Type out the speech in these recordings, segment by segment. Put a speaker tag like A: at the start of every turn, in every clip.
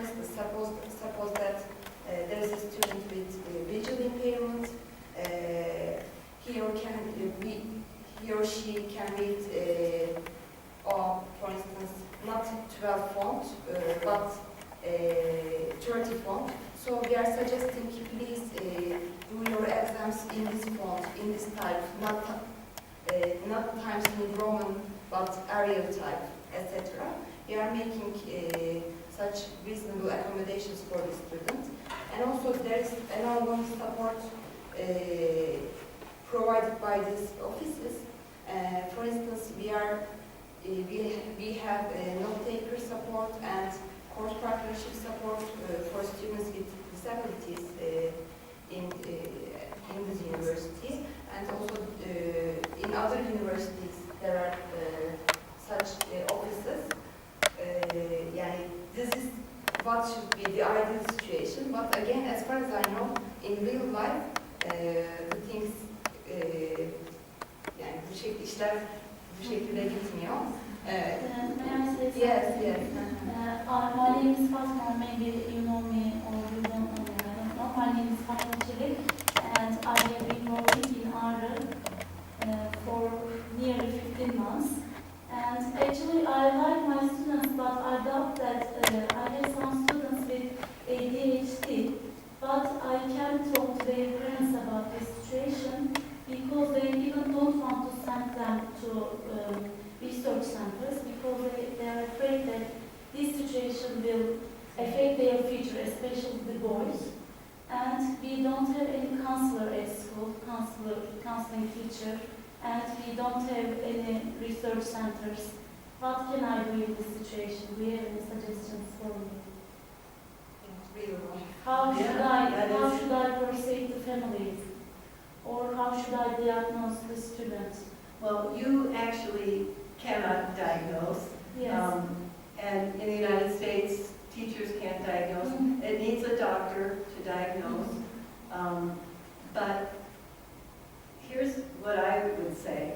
A: instance, suppose that there is a student with visual impairment. He or she can read, or for instance, not 12 font, but 30 font. So we are suggesting, please do your exams in this font, in this type, not Times New Roman, but Arial type, etc. We are making such reasonable accommodations for the students. And also there is an ongoing support provided by these offices. For instance, we have note-taker support and course partnership support for students with disabilities in this university, and also in other universities there are such offices. This is what should be the ideal situation, but again, as far as I know, in real life, the things işler bu şekilde gitmiyor. Yes, yes.
B: My name is Fatma. Maybe you know me or you don't know me. I don't know. My name is Fatma Çelik, and I have been working in ARE for nearly 15 months. And actually, I like my students, but I doubt that I have some students with ADHD, but I can't talk to their parents about this situation because they even don't want to send them to research centers because they are afraid that this situation will affect their future, especially the boys. And we don't have any counselor at school, counseling teacher, and we don't have any research centers. What can I do in this situation? Do you have any suggestions for me? How should I persuade the families? Or how should I diagnose the students?
C: Well, you actually cannot diagnose.
B: Yes.
C: And in the United States, teachers can't diagnose.
B: Mm-hmm.
C: It needs a doctor to diagnose.
B: Mm-hmm.
C: But here's what I would say.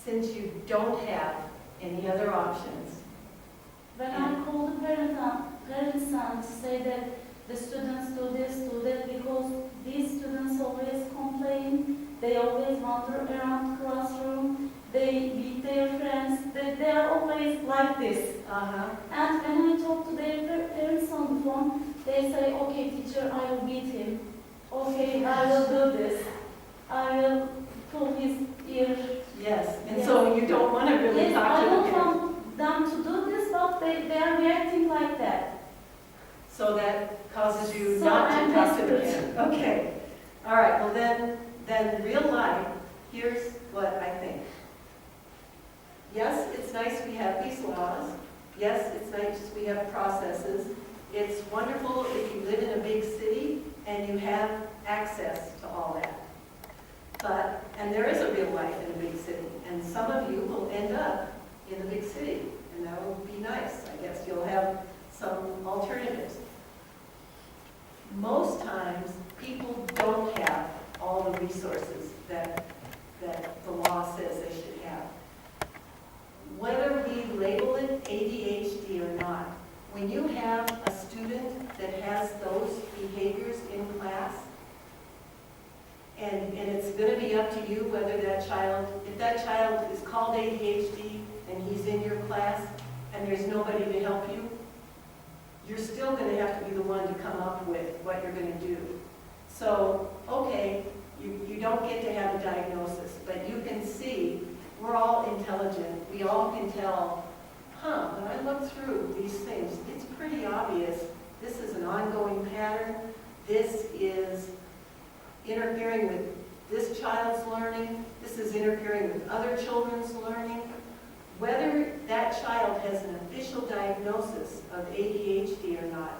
C: Since you don't have any other options.
B: When I call the parents and say that the students do this, do that, because these students always complain, they always wander around the classroom, they beat their friends, they are always like this. And when I talk to their parents on the phone, they say, okay teacher, I will beat him. Okay, I will do this. I will pull his ear.
C: Yes, and
B: yes.
C: So you don't want to really
B: yes,
C: talk to
B: I
C: the
B: don't
C: parents.
B: want them to do this, but they are reacting like that.
C: So that causes you
B: So
C: not
B: I'm
C: to talk to the
B: desperate.
C: parent. Okay. All right, well then real life, here's what I think. Yes, it's nice we have these laws. Yes, it's nice we have processes. It's wonderful if you live in a big city and you have access to all that. And there is a real life in a big city, and some of you will end up in the big city, and that will be nice. I guess you'll have some alternatives. Most times, people don't have all the resources that the law says they should have. Whether we label it ADHD or not, when you have a student that has those behaviors in class, and it's going to be up to you whether that child, if that child is called ADHD and he's in your class and there's nobody to help you, you're still going to have to be the one to come up with what you're going to do. So, okay, you don't get to have a diagnosis, but you can see we're all intelligent. We all can tell, when I look through these things, it's pretty obvious this is an ongoing pattern. This is interfering with this child's learning. This is interfering with other children's learning. Whether that child has an official diagnosis of ADHD or not,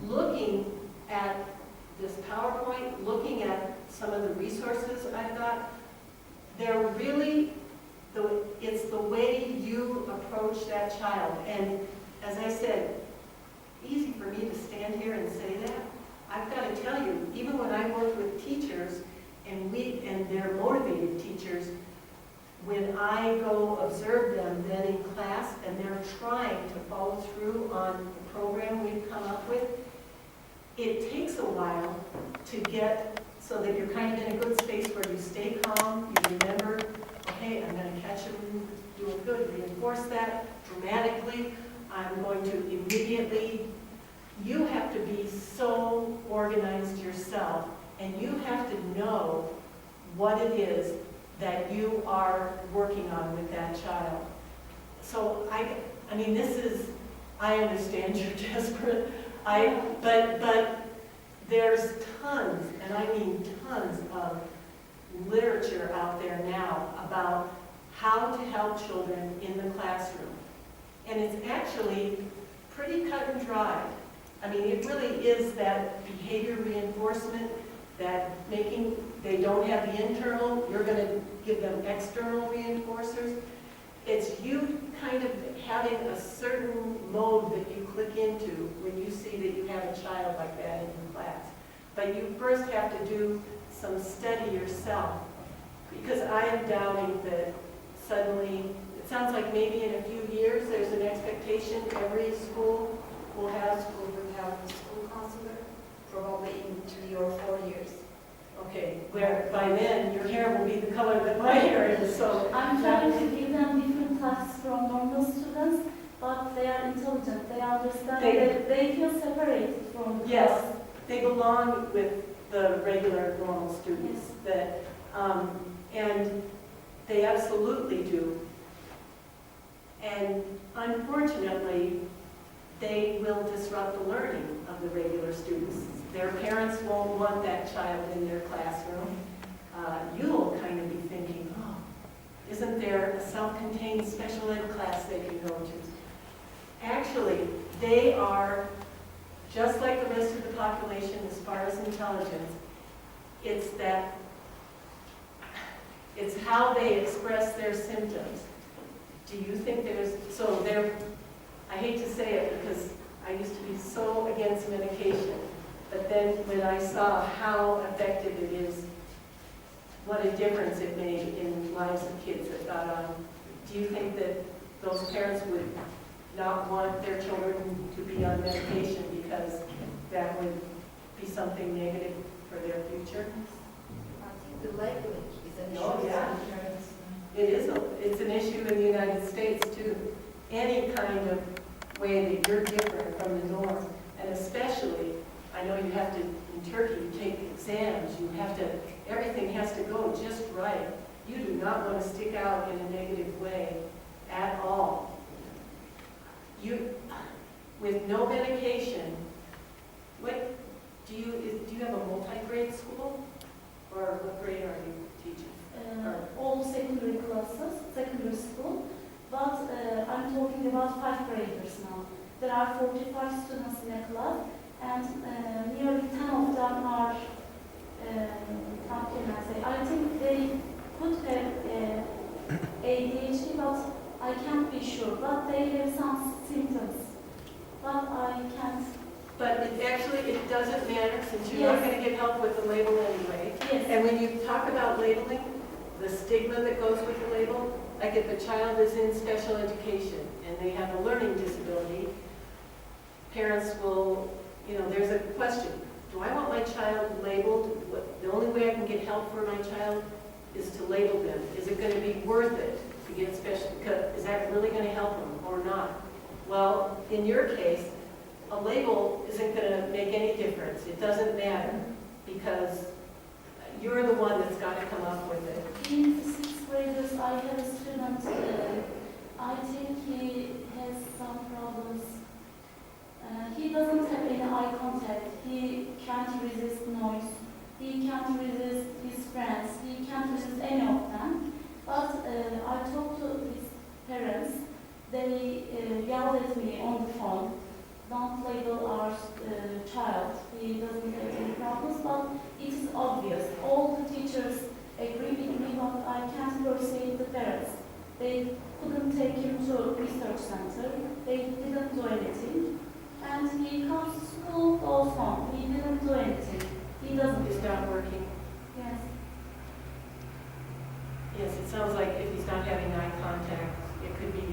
C: looking at this PowerPoint, looking at some of the resources I've got, they're really, it's the way you approach that child. And as I said, easy for me to stand here and say that. I've got to tell you, even when I work with teachers, and they're motivated teachers, when I go observe them then in class and they're trying to follow through on the program we've come up with. It takes a while to get so that you're kind of in a good space where you stay calm, you remember, okay, I'm going to catch him doing good, reinforce that dramatically. I'm going to immediately, you have to be so organized yourself, and you have to know what it is that you are working on with that child. So I mean, this is, I understand you're desperate, but there's tons, and I mean tons of literature out there now about how to help children in the classroom. And it's actually pretty cut and dry. I mean, it really is that behavior reinforcement, that making, they don't have the internal, you're going to give them external reinforcers. It's you kind of having a certain mode that you click into when you see that you have a child like that in your class. But you first have to do some study yourself, because I am doubting that suddenly, it sounds like maybe in a few years there's an expectation every school will have
A: a school counselor, probably in 3 or 4 years.
C: okay, where by then your hair will be the color that my hair is, so.
B: I'm trying to give them different tasks from normal students, but they are intelligent. They understand that they feel separated from the
C: Yes,
B: class.
C: they belong with the regular normal students. That, and they absolutely do. And unfortunately, they will disrupt the learning of the regular students. Their parents won't want that child in their classroom. You'll kind of be thinking, oh, isn't there a self-contained special ed class they can go to? Actually, they are just like the rest of the population as far as intelligence. It's how they express their symptoms. Do you think I hate to say it because I used to be so against medication, but then when I saw how effective it is, what a difference it made in lives of kids that got on, do you think that those parents would not want their children to be on medication because that would be something negative for their future?
A: I think the labeling is an issue.
C: Oh, yeah. It's an issue in the United States too. Any kind of way that you're different from the norm, and especially, I know you have to, in Turkey, you take exams, everything has to go just right. You do not want to stick out in a negative way at all. With no medication, do you have a multi-grade school? Or what grade are you teaching?
B: All secondary classes, secondary school, but I'm talking about 5th graders now. There are 45 students in a class, and nearly 10 of them are, how can I say, I think they could have ADHD, but I can't be sure, but they have some symptoms, but I can't.
C: But it doesn't matter, since you're not going to get help with the label anyway.
B: Yes.
C: And when you talk about labeling, the stigma that goes with the label, like if a child is in special education and they have a learning disability, parents will, there's a question, do I want my child labeled? The only way I can get help for my child is to label them. Is it going to be worth it to get special, is that really going to help them or not? Well, in your case, a label isn't going to make any difference. It doesn't matter because you're the one that's got to come up with it.
B: In 6th graders, I have a student, I think he has some problems. He doesn't have any eye contact. He can't resist noise. He can't resist his friends. He can't resist any of them. But I talked to his parents. They yelled at me on the phone. Don't label our child. He doesn't have any problems, but it is obvious. All the teachers agree with me, but I can't persuade the parents. They couldn't take him to research center. They didn't do anything. And he comes to school, goes home. He didn't do anything. He doesn't.
C: It's not working.
B: Yes.
C: Yes, it sounds like if he's not having eye contact, it could be,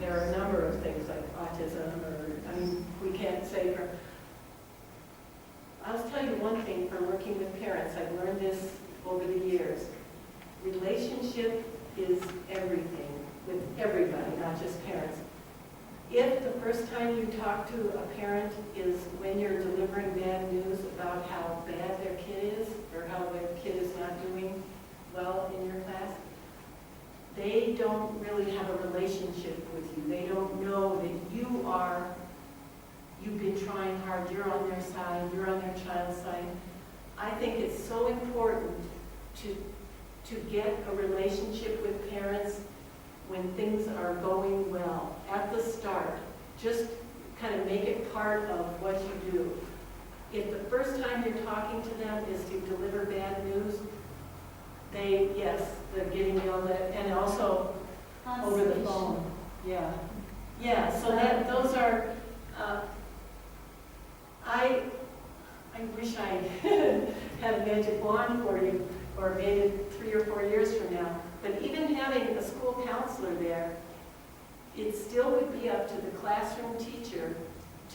C: there are a number of things like autism or say for, I'll tell you one thing from working with parents. I've learned this over the years. Relationship is everything with everybody, not just parents. If the first time you talk to a parent is when you're delivering bad news about how bad their kid is or how their kid is not doing well in your class, they don't really have a relationship with you. They don't know that you've been trying hard, you're on their side, you're on their child's side. I think it's so important to get a relationship with parents when things are going well, at the start. Just kind of make it part of what you do. If the first time you're talking to them is to deliver bad news, they're getting yelled at, and also over the phone. Yeah. Yeah, so those are, I wish I had a magic wand for you, or maybe 3 or 4 years from now. But even having a school counselor there, it still would be up to the classroom teacher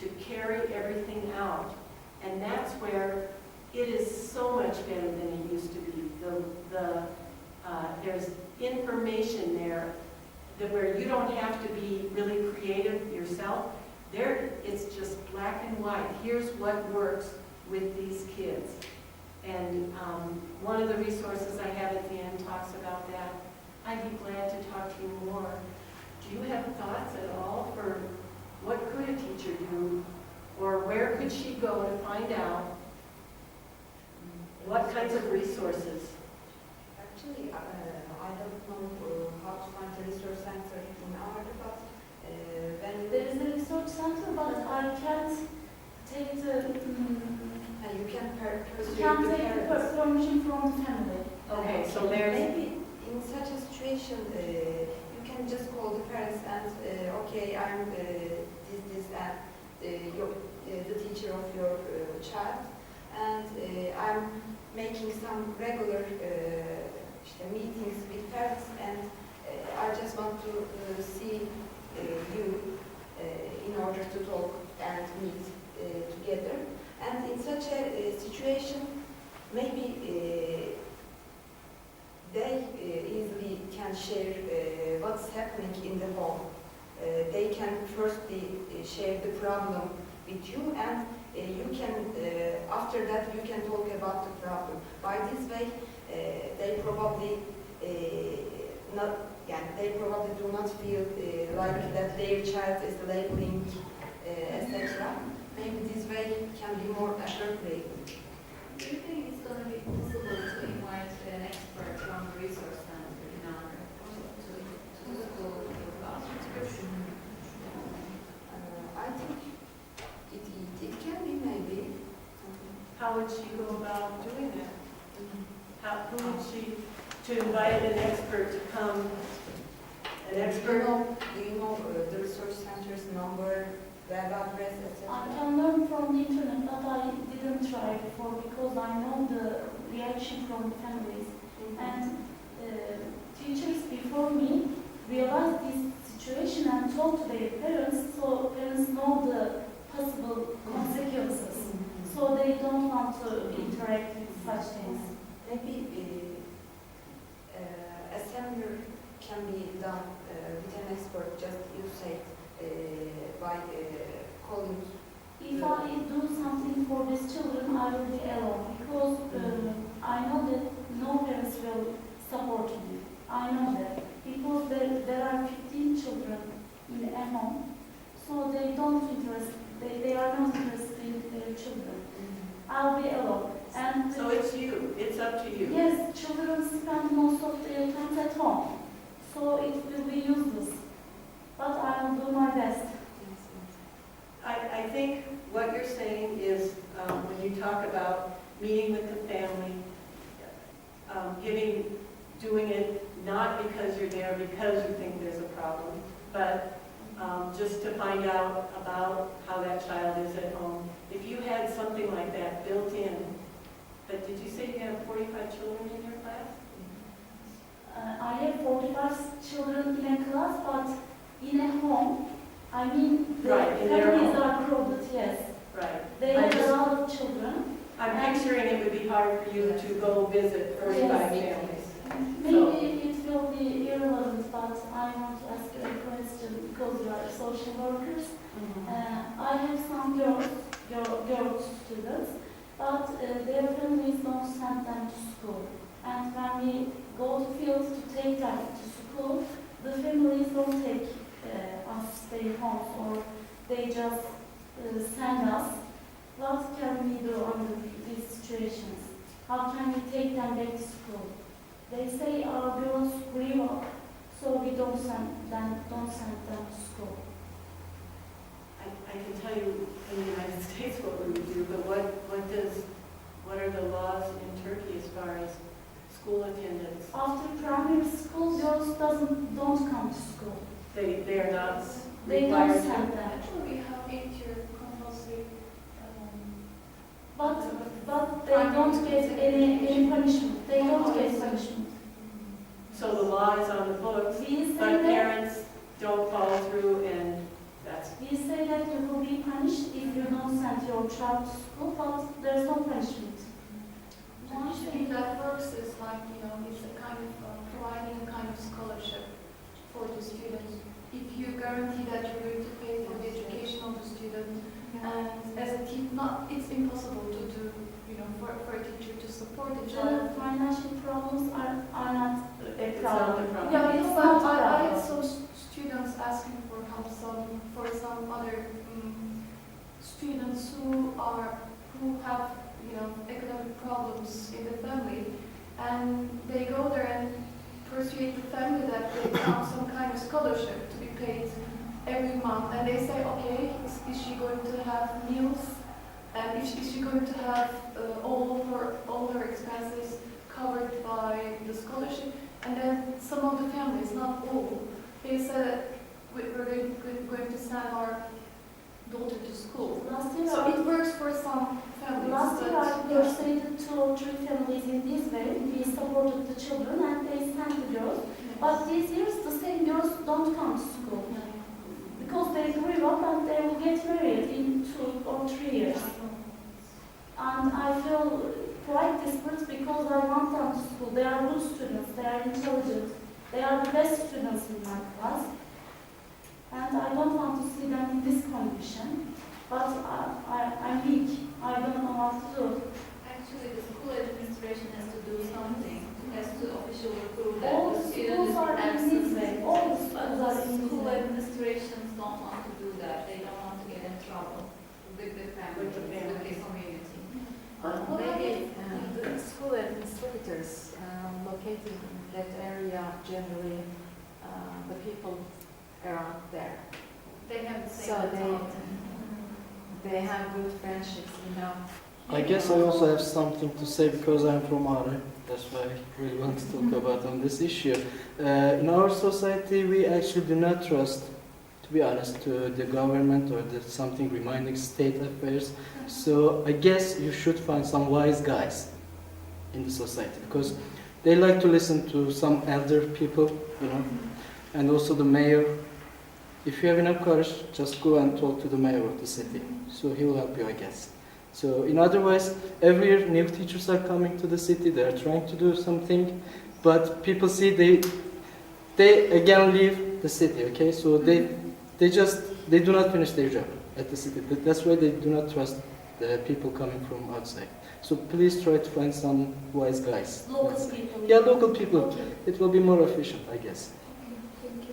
C: to carry everything out. And that's where it is so much better than it used to be. There's information there that where you don't have to be really creative yourself. There, it's just black and white. Here's what works with these kids. And one of the resources I have at the end talks about that. I'd be glad to talk to you more. Do you have thoughts at all for what could a teacher do, or where could she go to find out what kinds of resources?
A: Actually, I don't know how to find the resource center in our but when
B: There is a research center, but I can't take the
A: you can pursue
B: can't
A: the
B: take the
A: parents.
B: permission from the family.
C: Okay, so there's,
A: Maybe in such a situation, you can just call the parents and, okay, I'm this and the teacher of your child, and I'm making some regular meetings with parents, and I just want to see you in order to talk and meet together. And in such a situation, maybe they easily can share what's happening in the home. They can firstly share the problem with you, and you can, after that, you can talk about the problem. By this way, they probably they probably do not feel like that their child is labeling, etc. Maybe this way can be more appropriate.
D: Do you think it's going to be possible to invite an expert from the resource center in our to the school about it?
A: I think it can be maybe.
C: how would she go about doing that? Who would she, to invite an expert to come, an expert?
A: Do you know the research center's number, web address, etc.?
B: I can learn from the internet, but I didn't try before because I know the reaction from the families. And teachers before me realized this situation and told to their parents, so parents know the possible consequences. So they don't want to interact with such things.
A: Maybe a seminar can be done with an expert, just you say, by calling.
B: If I do something for these children, I will be alone because I know that no parents will support me. I know that because there are 15 children in a home, so they are not interested in their children. I'll be alone. And
C: So it's you, it's up to you.
B: yes, children spend most of their time at home, so it will be useless. But I will do my best.
C: I think what you're saying is when you talk about meeting with the family, doing it not because you're there, because you think there's a problem, but just to find out about how that child is at home. If you had something like that built in, but did you say you have 45 children in your class?
B: I have 45 children in a class, but in a home, I mean, the
C: Right, in their
B: families
C: home.
B: are crowded, yes.
C: hard for you to go visit 35
B: Yes.
C: families.
B: Maybe it will be irrelevant, but I want to ask you a question because you are social workers. I have some girl students, but their families don't send them to school. And when we go to fields to take them to school, the families don't take us their homes, or they just send us. What can we do under these situations? How can we take them back to school? They say our girls grew up, so we don't send them to school.
C: I can tell you in the United States what we would do, but what are the laws in Turkey as far as school attendance?
B: After primary school, girls don't come to school.
C: They are not
B: They don't
C: required
B: send
C: to?
B: them.
E: Actually, we have 8-year compulsory.
B: But they don't get any punishment. They don't get punishment.
C: So the law is on the books,
B: We say
C: but
B: that
C: parents don't follow through, and that's,
B: we say that you will be punished if you don't send your child to school, but there's no punishment.
E: One thing that works is like, it's a kind of providing a kind of scholarship for the students. If you guarantee that you're going to pay for the education of the student, and as a team, it's impossible to do, for a teacher to support the
B: The
E: child.
B: financial problems are not a
C: it's not
B: problem.
C: the problem.
E: Yeah,
B: It's
E: but
B: not a
E: I had
B: problem.
E: some students asking for help, for some other students who have academic problems in the family, and they go there and persuade the family that they found some kind of scholarship to be paid every month, and they say, okay, is she going to have meals, and is she going to have all her expenses covered by the scholarship? And then some of the families, not all, they said we're going to send our daughter to school.
B: Last year,
E: So it works for some families.
B: Last year, I
E: but-
B: persuaded 2 or 3 families in this way. We supported the children and they sent the girls. But these years, the same girls don't come to school. Because they grew up and they will get married in 2 or 3 years. And I feel quite desperate because I want them to school. They are good students, they are intelligent. They are the best students in my class. And I don't want to see them in this condition. But I'm weak. I don't know what to do.
D: Actually, the school administration has to do something, has to officially prove that
B: All
D: the
B: the
D: student
B: schools
D: is
B: are in
D: absent.
B: this way. All the
D: But
B: schools are
D: the
B: in this
D: school
B: way.
D: administrations don't want to do that. They don't want to get in trouble with the family,
C: With the
D: with the
C: families.
D: community.
E: What
F: Maybe
E: happened?
F: the school administrators located in that area, generally the people around there.
D: They have the same
F: So
D: mentality.
F: they have good friendships,
G: I guess I also have something to say because I'm from Ara. That's why I really want to talk about on this issue. In our society, we actually do not trust, to be honest, to the government or something reminding state affairs. So I guess you should find some wise guys in the society because they like to listen to some elder people, and also the mayor. If you have enough courage, just go and talk to the mayor of the city. So he will help you, I guess. So in other words, every year new teachers are coming to the city. They are trying to do something, but people see they again leave the city. Okay, so they do not finish their job at the city. That's why they do not trust the people coming from outside. So please try to find some wise guys.
B: Local people.
G: Yeah, local people.
B: Okay.
G: It will be more efficient, I guess.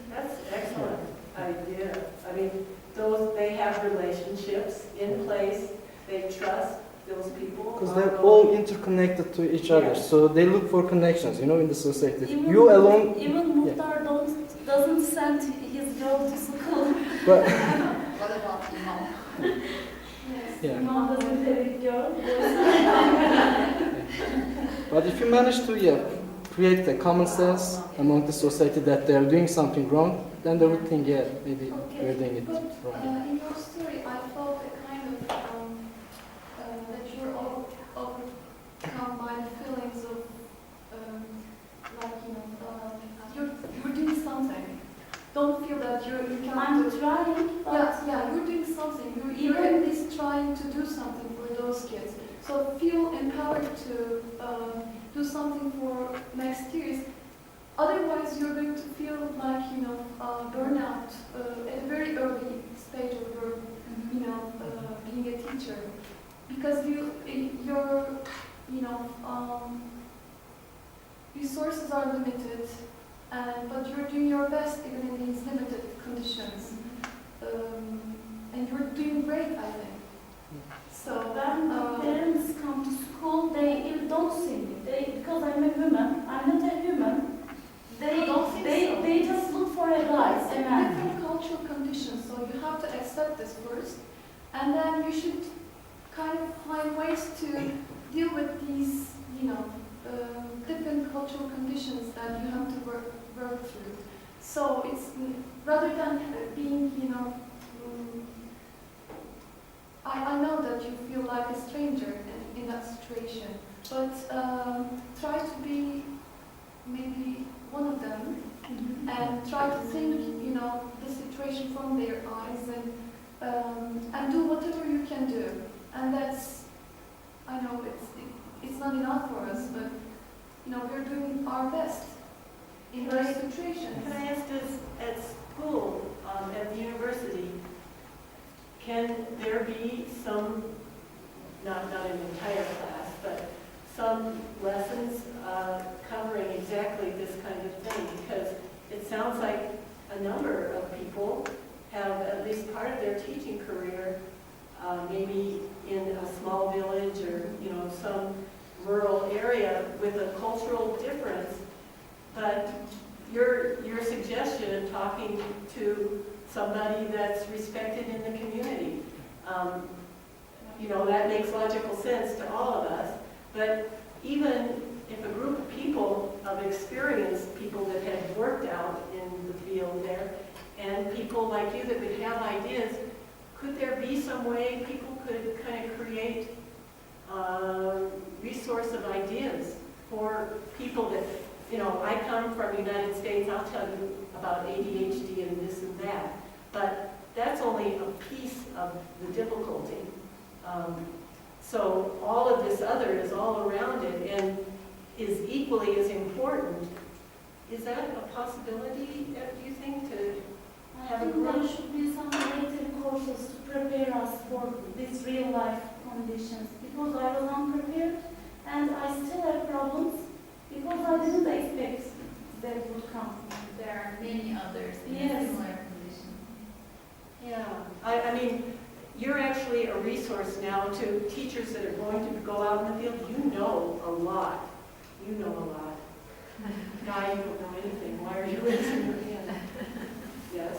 C: That's an excellent idea. I mean, they have relationships in place, they trust those people.
G: Because they're all interconnected to each other,
C: Yes.
G: so they look for connections, in the society.
B: Even,
G: You alone,
B: Even Muhtar doesn't send his girl to school.
G: but
D: What about Imam?
G: yeah.
B: Mom doesn't have a girl.
G: But if you manage to create a common sense among the society that they are doing something wrong, then they would think, maybe we're doing it
E: But
G: wrong.
E: in your story, I felt a kind of that you're all overcome by the feelings of you're doing something. Don't feel that you
B: I'm
E: can't do.
B: trying, but
E: Yeah, you're doing something. You're at least trying to do something for those kids. So feel empowered to do something for next years. Otherwise, you're going to feel like, burnout at a very early stage of your, being a teacher. Because your, resources are limited, but you're doing your best even in these limited conditions. And you're doing great, I think. So
B: When parents come to school, they even don't see me. Because I'm a woman, I'm not a human. They just look for a guy, a man.
E: different cultural conditions, so you have to accept this first, and then you should kind of find ways to deal with these, different cultural conditions that you have to work through. So it's rather than being, I know that you feel like a stranger in that situation, but try to be maybe one of them and try to think, the situation from their eyes and do whatever you can do. And that's, I know it's not enough for us, but we're doing our best in those situations.
C: Can I ask this, at school, at the university, can there be some, not an entire class, but some lessons covering exactly this kind of thing? Because it sounds like a number of people have at least part of their teaching career maybe in a small village or some rural area with a cultural difference. But your suggestion of talking to somebody that's respected in the community, that makes logical sense to all of us. But even if a group of people, of experienced people that had worked out in the field there, and people like you that would have ideas, could there be some way people could kind of create a resource of ideas for people that, I come from the United States, I'll tell you about ADHD and this and that, but that's only a piece of the difficulty. So all of this other is all around it and is equally as important. Is that a possibility, do you think, to have a
B: I think there
C: group?
B: should be some related courses to prepare us for these real life conditions. Because I was unprepared and I still have problems because I didn't expect that would come.
D: There are many others in
B: Yes.
D: a similar condition.
C: Yeah, I mean, you're actually a resource now to teachers that are going to go out in the field. You know a lot. You know a lot. Guy, you don't know anything. Why are you raising your hand? Yes?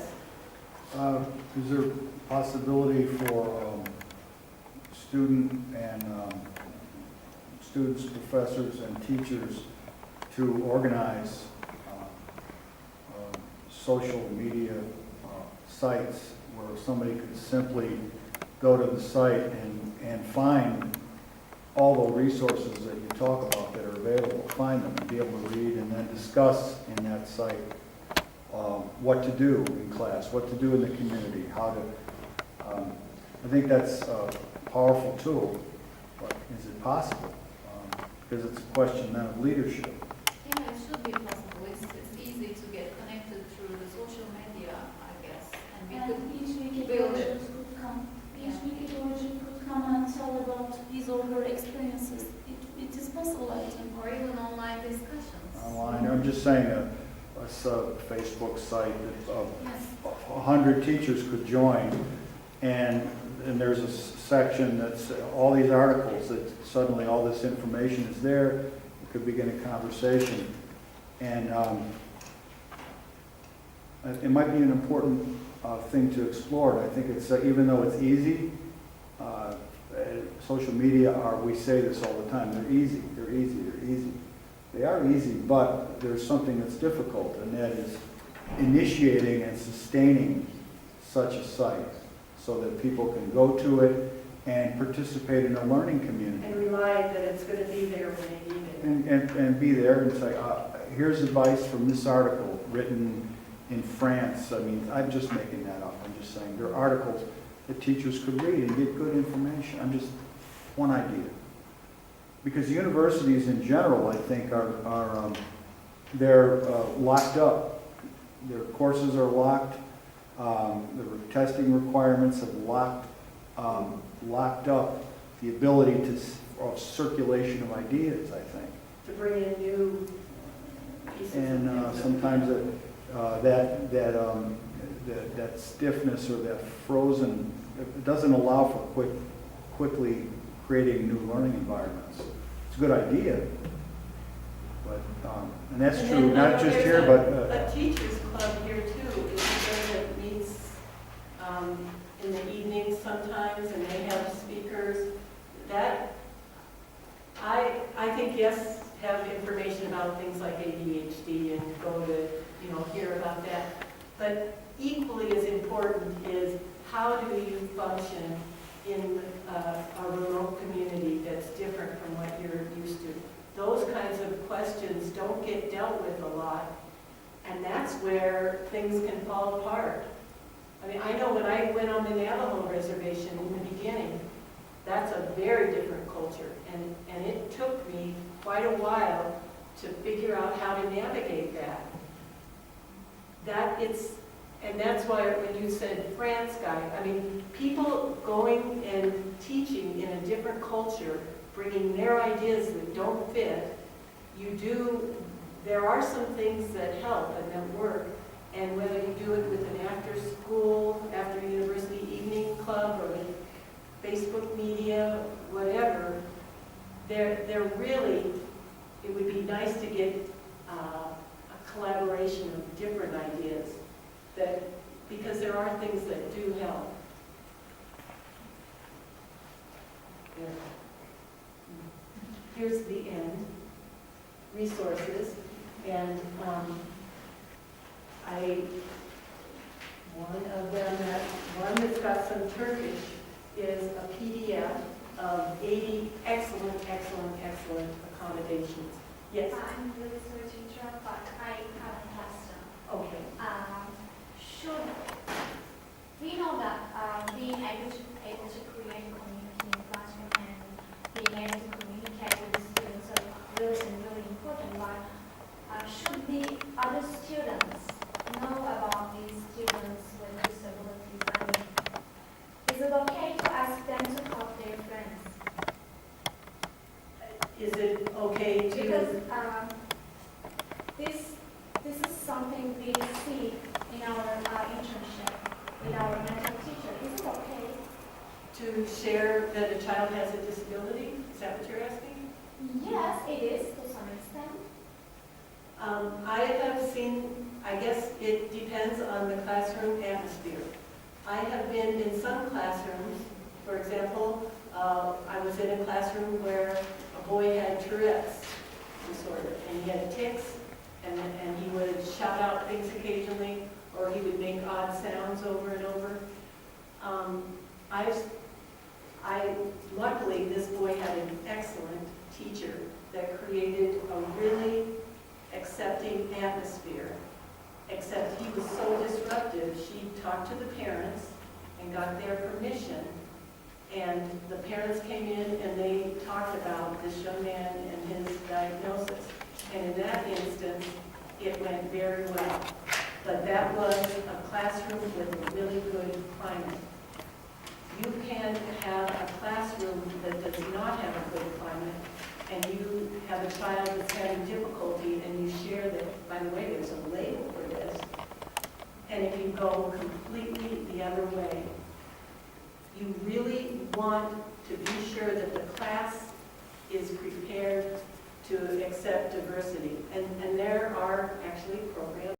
H: Is there a possibility for students, professors, and teachers to organize social media sites where somebody could simply go to the site and find all the resources that you talk about that are available, find them and be able to read and then discuss in that site what to do in class, what to do in the community, how to, I think that's a powerful tool, but is it possible? Because it's a question then of leadership.
D: Yeah, it should be possible. It's easy to get connected through the social media, I guess. And we could
B: And each week
D: build
B: it
D: it.
B: could come. Each
D: Yeah.
B: week it could come and tell about his or her experiences. It is possible, I think.
D: or even online discussions.
H: Online, I'm just saying a Facebook site that
D: Yes.
H: 100 teachers could join, and there's a section that's all these articles that suddenly all this information is there. It could begin a conversation, and it might be an important thing to explore. And I think it's even though it's easy, social media are, we say this all the time, they're easy, they're easy, they're easy. They are easy, but there's something that's difficult, and that is initiating and sustaining such a site so that people can go to it and participate in a learning community.
C: And rely that it's going to be there when they need it.
H: And be there and say, here's advice from this article written in France. I mean, I'm just making that up. I'm just saying there are articles that teachers could read and get good information. I'm just one idea. because universities in general, I think, they're locked up. Their courses are locked. The testing requirements have locked up the ability of circulation of ideas, I think.
C: To bring in new pieces.
H: And
C: of
H: sometimes that stiffness or that frozen, it doesn't allow for quickly creating new learning environments. It's a good idea, but, and that's
C: And
H: true,
C: then,
H: not just
C: there's
H: here, but,
C: a teachers club here too, is there that meets in the evenings sometimes, and they have speakers. That, I think, yes, have information about things like ADHD and go to, hear about that. But equally as important is how do you function in a remote community that's different from what you're used to. Those kinds of questions don't get dealt with a lot, and that's where things can fall apart. I mean, I know when I went on the Navajo reservation in the beginning, that's a very different culture, and it took me quite a while to figure out how to navigate that. And that's why when you said France guy, I mean, people going and teaching in a different culture, bringing their ideas that don't fit, there are some things that help and that work, and whether you do it with an after-school, after-university evening club, or with Facebook media, whatever, they're really, it would be nice to get a collaboration of different ideas, because there are things that do help. Here's the end, resources, and one that's got some Turkish is a PDF of 80 excellent accommodations. Yes?
I: I'm the research teacher, but I have a question.
C: Okay.
I: We know that being able to create community in classroom and being able to communicate with the students are really important. But should the other students know about these students with disabilities? I mean, is it okay to ask them to help their friends?
C: Is it okay to?
I: Because this is something we see in our internship with our mental teacher. Is it okay?
C: To share that a child has a disability? Is that what you're asking?
I: Yes, it is to some extent.
C: I have seen, I guess it depends on the classroom atmosphere. I have been in some classrooms, for example, I was in a classroom where a boy had Tourette's disorder, and he had tics, and he would shout out things occasionally, or he would make odd sounds over and over. Luckily, this boy had an excellent teacher that created a really accepting atmosphere, except he was so disruptive. She talked to the parents and got their permission, and the parents came in and they talked about this young man and his diagnosis. And in that instance, it went very well. But that was a classroom with a really good climate. You can have a classroom that does not have a good climate, and you have a child that's having difficulty, and you share that, by the way, there's a label for this, and if you go completely the other way, you really want to be sure that the class is prepared to accept diversity. And there are actually programs